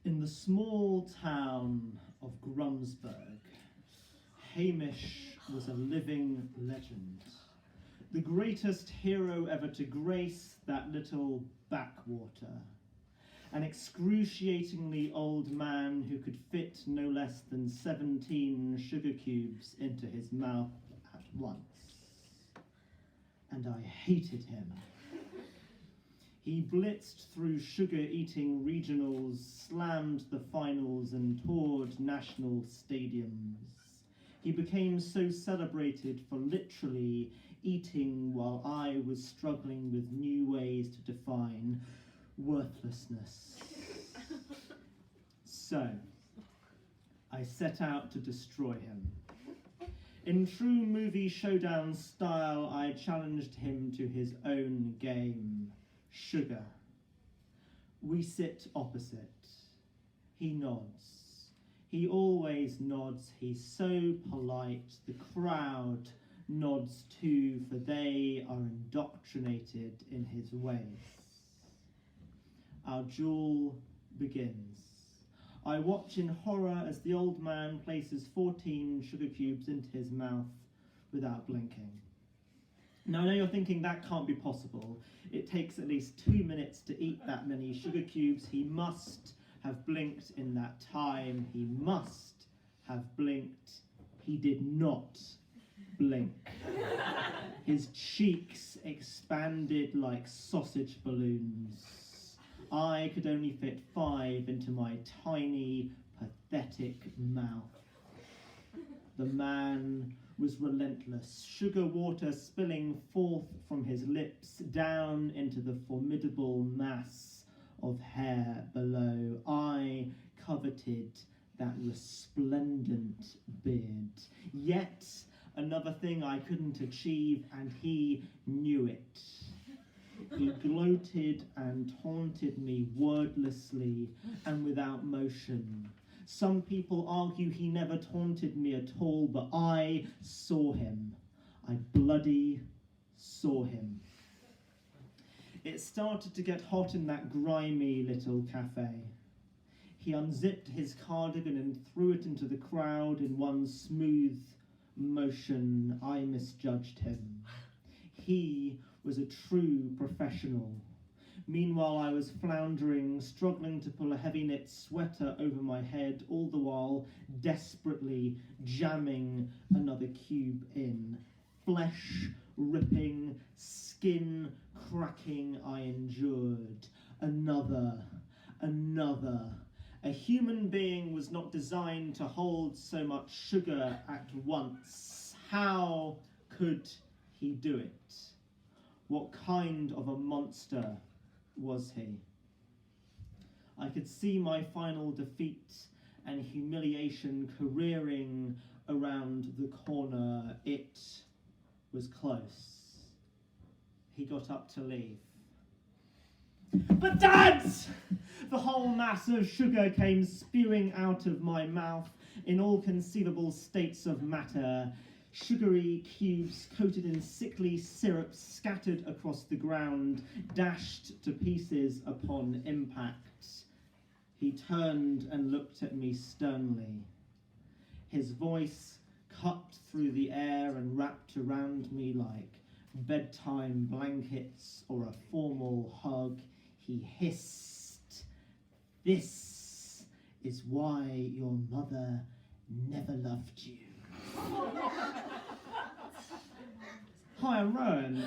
In the small town of Grumsburg, Hamish was a living legend, the greatest hero ever to grace that little backwater, an excruciatingly old man who could fit no less than 17 sugar cubes into his mouth at once. And I hated him. He blitzed through sugar-eating regionals, slammed the finals, and toured national stadiums. He became so celebrated for literally eating while I was struggling with new ways to define worthlessness. So, I set out to destroy him. In true movie showdown style, I challenged him to his own game. Sugar. We sit opposite. He nods. He always nods. He's so polite. The crowd nods too, for they are indoctrinated in his ways. Our duel begins. I watch in horror as the old man places 14 sugar cubes into his mouth without blinking. Now, I know you're thinking that can't be possible. It takes at least 2 minutes to eat that many sugar cubes. He must have blinked in that time. He must have blinked. He did not blink. His cheeks expanded like sausage balloons. I could only fit 5 into my tiny, pathetic mouth. The man was relentless, sugar water spilling forth from his lips down into the formidable mass of hair below. I coveted that resplendent beard. Yet another thing I couldn't achieve, and he knew it. He gloated and taunted me wordlessly and without motion. Some people argue he never taunted me at all, but I saw him. I bloody saw him. It started to get hot in that grimy little cafe. He unzipped his cardigan and threw it into the crowd in one smooth motion. I misjudged him. He was a true professional. Meanwhile, I was floundering, struggling to pull a heavy knit sweater over my head, all the while desperately jamming another cube in. Flesh ripping, skin cracking, I endured. Another. A human being was not designed to hold so much sugar at once. How could he do it? What kind of a monster was he? I could see my final defeat and humiliation careering around the corner. It was close. He got up to leave. But Dad! The whole mass of sugar came spewing out of my mouth in all conceivable states of matter. Sugary cubes coated in sickly syrup scattered across the ground, dashed to pieces upon impact. He turned and looked at me sternly. His voice cut through the air and wrapped around me like bedtime blankets or a formal hug. He hissed, "This is why your mother never loved you." Hi, I'm Rohan.